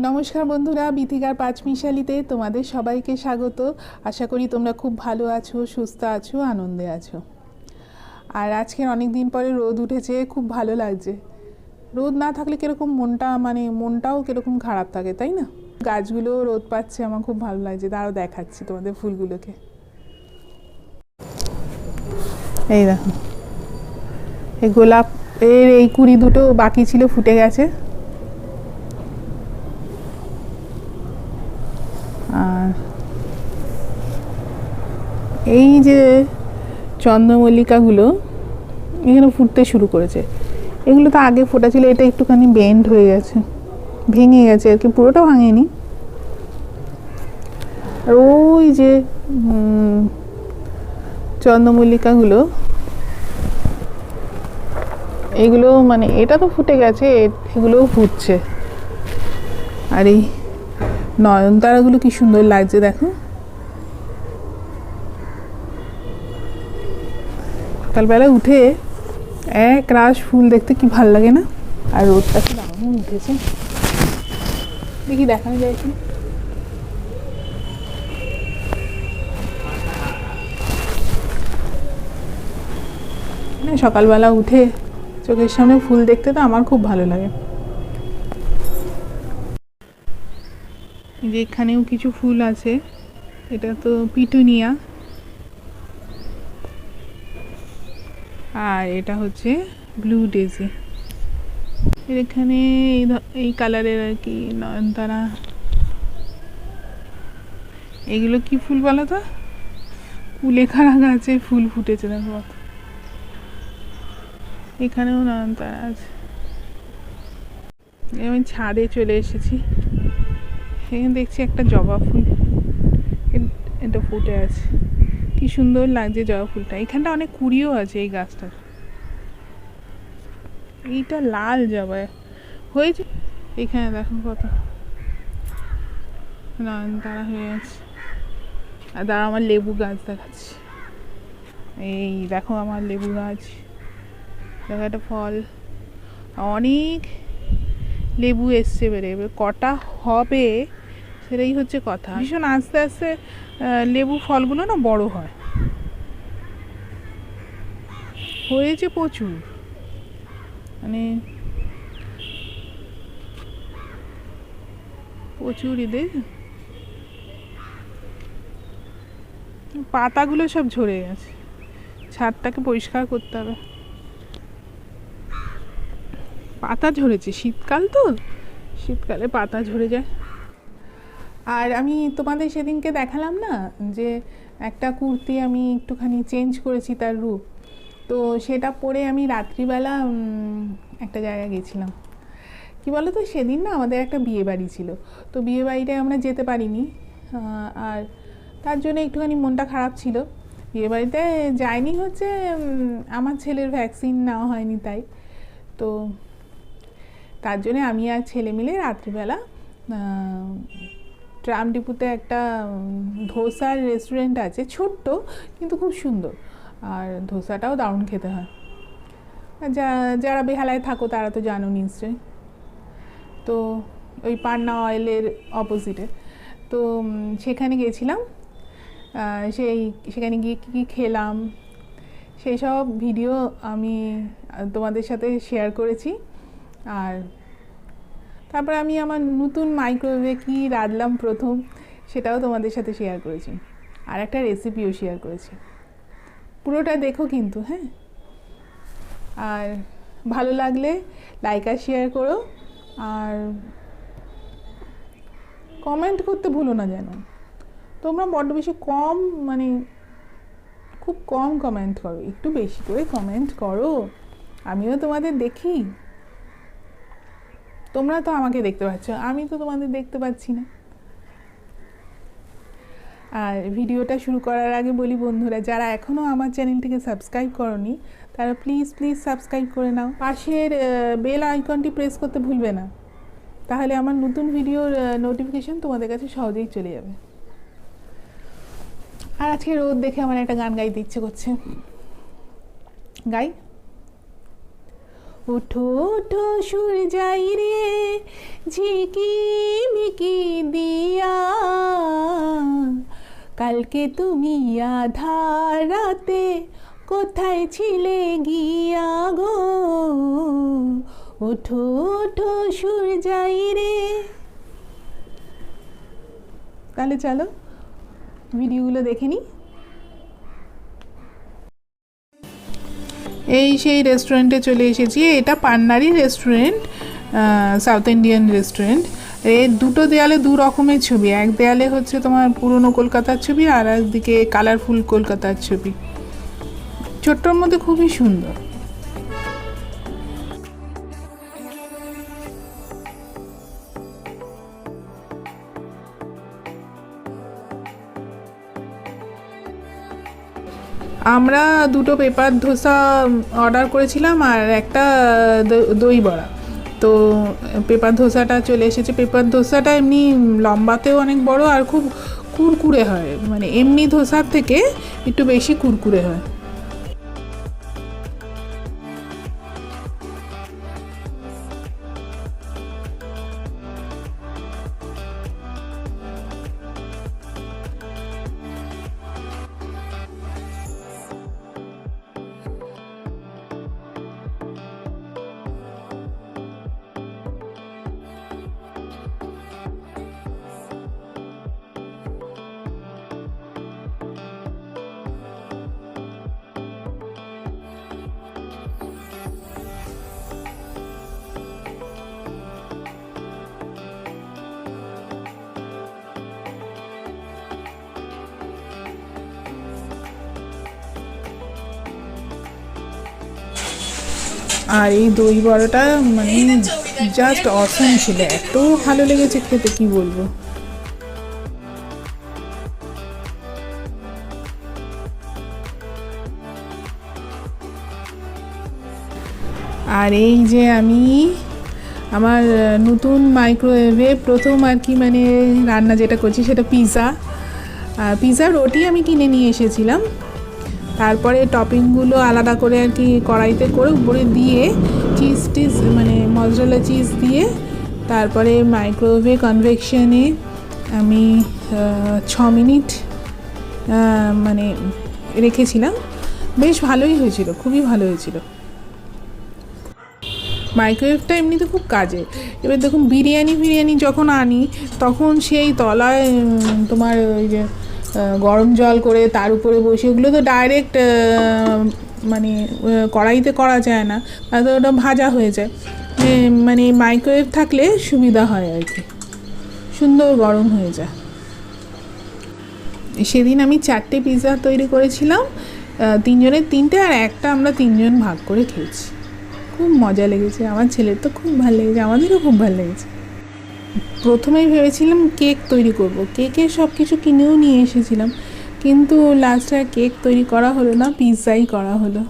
নমস্কার বন্ধুরা, বিথিকার পাঁচমিশালিতে তোমাদের সবাইকে স্বাগত। আশা করি তোমরা খুব ভালো আছো, সুস্থ আছো, আনন্দে আছো। আর আজকের অনেক দিন পরে রোদ উঠেছে, খুব ভালো লাগছে। রোদ না থাকলে কীরকম মনটাও কীরকম খারাপ থাকে, তাই না? গাছগুলো রোদ পাচ্ছে, আমার খুব ভালো লাগছে। তারও দেখাচ্ছি তোমাদের ফুলগুলোকে। এই দেখো, এই গোলাপ এই কুড়ি দুটো বাকি ছিল, ফুটে গেছে। আর এই যে চন্দ্রমল্লিকাগুলো এখানে ফুটতে শুরু করেছে। এগুলো তো আগে ফোটা ছিল, এটা একটুখানি বেন্ড হয়ে গেছে, ভেঙে গেছে আর কি, পুরোটা ভাঙেনি। আর ওই যে চন্দ্রমল্লিকাগুলো, এগুলো এটা তো ফুটে গেছে, এগুলোও ফুটছে। আর এই নয়নতারাগুলো কি সুন্দর লাগছে দেখো। সকালবেলা উঠে এক রাশ ফুল দেখতে কি ভাল লাগে না? আর রোদটা কি দারুণ উঠেছে, দেখি দেখানো যায় কি। সকালবেলা উঠে চোখের সামনে ফুল দেখতে তো আমার খুব ভালো লাগে। যে এখানেও কিছু ফুল আছে, এটা তো পিটুনিয়া, আর এটা হচ্ছে ব্লু ডেজি। এখানে এই কালারের আর কি নয়নতারা। এগুলো কি ফুল বলো তো? কুলেখাড়া গাছে ফুল ফুটেছে দেখো। এখানেও নয়নতারা আছে। আমি ছাদে চলে এসেছি, এখানে দেখছি একটা জবা ফুল, এটা ফুটে আছে। কি সুন্দর লাগছে জবা ফুলটা। এখানটা অনেক কুড়িও আছে এই গাছটার। এইটা লাল জবা হয়েছে। এখানে দেখো কত নয়নতারা হয়ে আছে। আর তারা আমার লেবু গাছ দেখাচ্ছে। এই দেখো আমার লেবু গাছ, দেখো একটা ফল, অনেক লেবু এসছে বেড়ে। এবার কটা হবে সেটাই হচ্ছে কথা। ভীষণ আস্তে আস্তে লেবু ফলগুলো না বড় হয়। হয়েছে প্রচুর, প্রচুর। এদের পাতাগুলো সব ঝরে গেছে, ছাদটাকে পরিষ্কার করতে হবে। পাতা ঝরেছে, শীতকাল তো, শীতকালে পাতা ঝরে যায়। আর আমি তোমাদের সেদিনকে দেখালাম না যে একটা কুর্তি আমি একটুখানি চেঞ্জ করেছি তার রূপ, তো সেটা পরে আমি রাত্রিবেলা একটা জায়গায় গেছিলাম। কি বলো তো, সেদিন না আমাদের একটা বিয়ে বাড়ি ছিল, তো বিয়ে বাড়িটায় আমরা যেতে পারিনি। আর তার জন্য একটুখানি মনটা খারাপ ছিল। বিয়ে বাড়িতে যায়নি হচ্ছে আমার ছেলের ভ্যাকসিন নেওয়া হয়নি, তাই তো তার জন্য আমি আর ছেলে মিলে রাত্রিবেলা ট্রাম ডিপুতে একটা ধোসার রেস্টুরেন্ট আছে, ছোট্ট কিন্তু খুব সুন্দর, আর ধোসাটাও দারুণ খেতে হয়। যারা বেহালায় থাকো তারা তো জানো নিশ্চয়ই। তো ওই পান্না অয়েলের অপোজিটে, তো সেখানে গেছিলাম। সেখানে গিয়ে কী কী খেলাম সেই সব ভিডিও আমি তোমাদের সাথে শেয়ার করেছি। আর তারপর আমি আমার নতুন মাইক্রোওয়েভে কী রাঁধলাম প্রথম, সেটাও তোমাদের সাথে শেয়ার করেছি। আর একটা রেসিপিও শেয়ার করেছি। পুরোটা দেখো কিন্তু, হ্যাঁ। আর ভালো লাগলে লাইক আর শেয়ার করো, আর কমেন্ট করতে ভুলো না যেন। তোমরা বড্ড বেশি কম, খুব কম কমেন্ট করো, একটু বেশি করে কমেন্ট করো। আমিও তোমাদের দেখি, তোমরা তো আমাকে দেখতে পাচ্ছ, আমি তো তোমাদের দেখতে পাচ্ছি না। আর ভিডিওটা শুরু করার আগে বলি বন্ধুরা, যারা এখনও আমার চ্যানেলটিকে সাবস্ক্রাইব করোনি তারা প্লিজ সাবস্ক্রাইব করে নাও। পাশের বেল আইকনটি প্রেস করতে ভুলবে না, তাহলে আমার নতুন ভিডিওর নোটিফিকেশন তোমাদের কাছে সহজেই চলে যাবে। আর আজকে রোদ দেখে আমার একটা গান গাইতে ইচ্ছে করছে, গাই। উঠো উঠো সূর্যাই রে, ঝিকিমিকি দিয়া, কালকে তুমি আধার রাতে কোথায় ছিলে গিয়া গো, ওঠো ওঠো সূর্যাই রে। তাহলে চলো ভিডিওগুলো দেখে নিই। এই সেই রেস্টুরেন্টে চলে এসেছি। এটা পান্নারি রেস্টুরেন্ট, সাউথ ইন্ডিয়ান রেস্টুরেন্ট। এর দুটো দেয়ালে দু রকমের ছবি, এক দেয়ালে হচ্ছে তোমার পুরনো কলকাতার ছবি, আর একদিকে কালারফুল কলকাতার ছবি। ছোট্টর মধ্যে খুবই সুন্দর। আমরা দুটো পেপার ধোসা অর্ডার করেছিলাম আর একটা দই বড়া। তো পেপার ধোসাটা চলে এসেছে। পেপার ধোসাটা এমনি লম্বাতেও অনেক বড় আর খুব কুরকুরে হয়, মানে এমনি ধোসার থেকে একটু বেশি কুরকুরে হয়। আর এই দই বড়াটা মানে জাস্ট অসম ছিল, এত ভালো লেগেছে খেতে কি বলবো। আর এই যে আমি আমার নতুন মাইক্রোওয়েভে প্রথম আর কি মানে রান্না যেটা করছি সেটা পিৎজা রুটি আমি কিনে নিয়ে এসেছিলাম। তারপরে টপিংগুলো আলাদা করে আর কি কড়াইতে করে উপরে দিয়ে চিজ মানে মজরেলা চিজ দিয়ে তারপরে মাইক্রোওয়েভে কনভেকশনে আমি 6 মিনিট মানে রেখেছিলাম। বেশ ভালোই হয়েছিল, খুবই ভালো হয়েছিল। মাইক্রোওয়েভটা এমনিতে খুব কাজে। এবার দেখুন বিরিয়ানি যখন আনি তখন সেই তলায় তোমার ওই যে গরম জল করে তার উপরে বসে, ওগুলো তো ডাইরেক্ট মানে কড়াইতে করা যায় না, তাতে ওটা ভাজা হয়ে যায়। মানে মাইক্রোওয়েভ থাকলে সুবিধা হয় আর কি, সুন্দর গরম হয়ে যায়। সেদিন আমি 4টে পিৎজা তৈরি করেছিলাম, 3 জনের 3টে আর একটা আমরা 3 জন ভাগ করে খেয়েছি। খুব মজা লেগেছে, আমার ছেলের তো খুব ভালো লেগেছে, আমাদেরও খুব ভালো লেগেছে। প্রথমেই ভেবেছিলাম কেক তৈরি করব, কেকের সব কিছু কিনেও নিয়ে এসেছিলাম, কিন্তু লাস্টে কেক তৈরি করা হলো না, পিৎজাই করা হলো।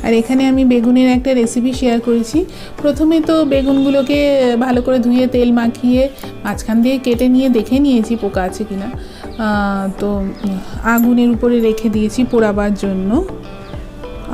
আর এখানে আমি বেগুনের একটা রেসিপি শেয়ার করেছি। প্রথমে তো বেগুনগুলোকে ভালো করে ধুয়ে তেল মাখিয়ে মাঝখান দিয়ে কেটে নিয়ে দেখে নিয়েছি পোকা আছে কিনা, তো আগুনের উপরে রেখে দিয়েছি পোড়াবার জন্য।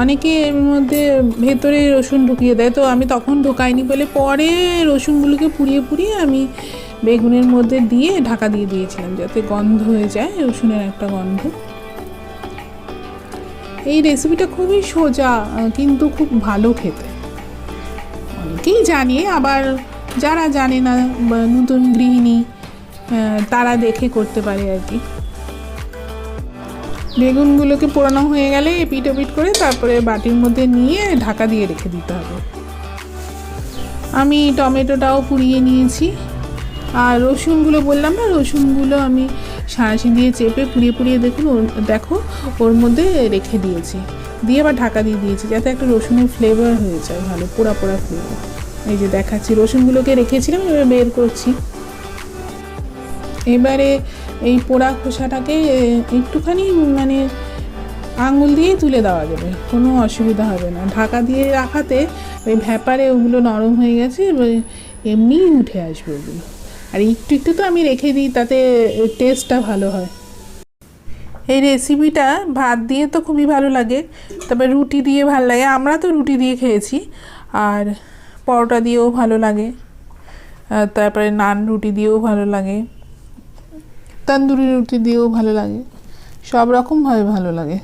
অনেকে এর মধ্যে ভেতরে রসুন ঢুকিয়ে দেয়, তো আমি তখন ঢোকাইনি বলে পরে রসুনগুলোকে পুড়িয়ে আমি বেগুনের মধ্যে দিয়ে ঢাকা দিয়ে দিয়েছিলাম, যাতে গন্ধ হয়ে যায়, রসুনের একটা গন্ধ। এই রেসিপিটা খুবই সোজা কিন্তু খুব ভালো খেতে, অনেকেই জানে, আবার যারা জানে না বা নতুন গৃহিণী তারা দেখে করতে পারে আর কি। বেগুনগুলোকে পোড়ানো হয়ে গেলে এপিট ওপিট করে তারপরে বাটির মধ্যে নিয়ে ঢাকা দিয়ে রেখে দিতে হবে। আমি টমেটোটাও পুড়িয়ে নিয়েছি, আর রসুনগুলো বললাম না, রসুনগুলো আমি সাঁড়াশি দিয়ে চেপে পুড়িয়ে দেখুন দেখো ওর মধ্যে রেখে দিয়েছি, দিয়ে আবার ঢাকা দিয়ে দিয়েছি যাতে একটা রসুনের ফ্লেভার হয়ে যায় ভালো, পোড়া ফ্লেভার। এই যে দেখাচ্ছি, রসুনগুলোকে রেখেছিলাম, এবার বের করছি। এবারে এই পোড়া খোসাটাকে একটুখানি মানে আঙুল দিয়ে তুলে দেওয়া যাবে, কোনো অসুবিধা হবে না। ঢাকা দিয়ে রাখাতে ওই ভ্যাপারে ওগুলো নরম হয়ে গেছে, এমনি উঠে আসবে ওগুলো। আর একটু তো আমি রেখে দিই, তাতে টেস্টটা ভালো হয়। এই রেসিপিটা ভাত দিয়ে তো খুবই ভালো লাগে, তবে রুটি দিয়ে ভালো লাগে। আমরা তো রুটি দিয়ে খেয়েছি, আর পরোটা দিয়েও ভালো লাগে, তারপরে নান রুটি দিয়েও ভালো লাগে, তন্দুরি রুটি দিয়েও ভালো লাগে, সব রকমভাবে ভালো লাগে।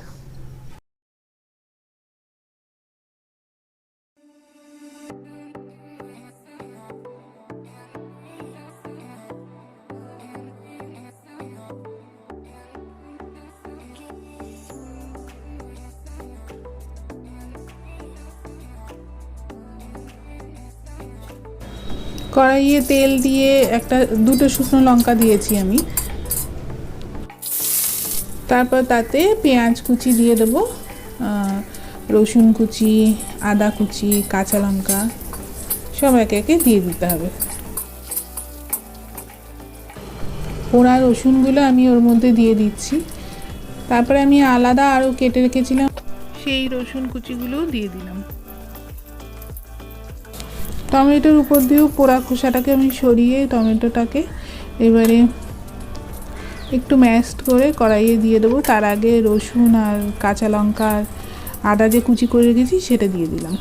কড়াইয়ে তেল দিয়ে দুটো শুকনো লঙ্কা দিয়েছি আমি, তারপর তাতে পেঁয়াজ কুচি দিয়ে দেবো, রসুন কুচি, আদা কুচি, কাঁচা লঙ্কা সব একে একে দিয়ে দিতে হবে। পোড়া রসুনগুলো আমি ওর মধ্যে দিয়ে দিচ্ছি, তারপরে আমি আলাদা আরও কেটে রেখেছিলাম সেই রসুন কুচিগুলোও দিয়ে দিলাম। টমেটোর উপর দিয়েও পোড়া খোসাটাকে আমি সরিয়ে টমেটোটাকে এবারে একটু ম্যাশড করে কড়াইয়ে দিয়ে দেবো। তার আগে রসুন আর কাঁচা লঙ্কা আর আদা যে কুচি করে রেখেছি সেটা দিয়ে দিলাম,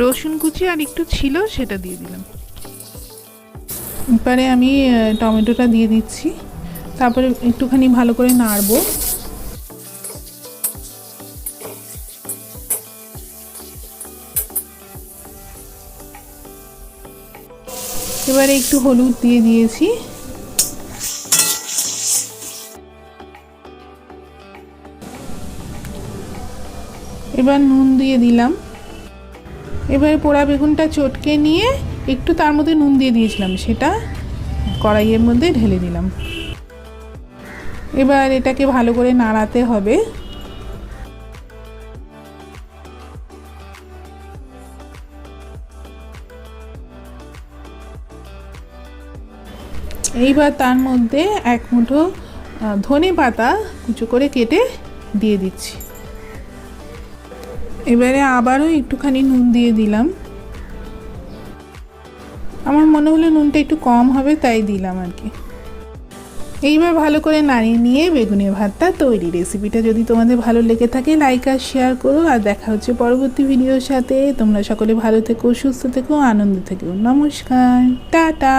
রসুন কুচি আর একটু ছিল সেটা দিয়ে দিলাম। এবারে আমি টমেটোটা দিয়ে দিচ্ছি, তারপরে একটুখানি ভালো করে নাড়বো। এবারে একটু হলুদ দিয়ে দিয়েছি, এবার নুন দিয়ে দিলাম। এবারে পোড়া বেগুনটা চটকে নিয়ে একটু তার মধ্যে নুন দিয়ে দিয়েছিলাম, সেটা কড়াইয়ের মধ্যে ঢেলে দিলাম। এবার এটাকে ভালো করে নাড়াতে হবে। এইবার তার মধ্যে এক মুঠো ধনে পাতা কুচো করে কেটে দিয়ে দিচ্ছি। এবারে আবারও একটুখানি নুন দিয়ে দিলাম, আমার মনে হলো নুনটা একটু কম হবে তাই দিলাম আর কি। এইবার ভালো করে নাড়িয়ে নিয়ে বেগুনের ভাতটা তৈরি। রেসিপিটা যদি তোমাদের ভালো লেগে থাকে লাইক আর শেয়ার করো, আর দেখা হচ্ছে পরবর্তী ভিডিওর সাথে। তোমরা সকলে ভালো থেকো, সুস্থ থেকো, আনন্দ থেকো। নমস্কার, টাটা।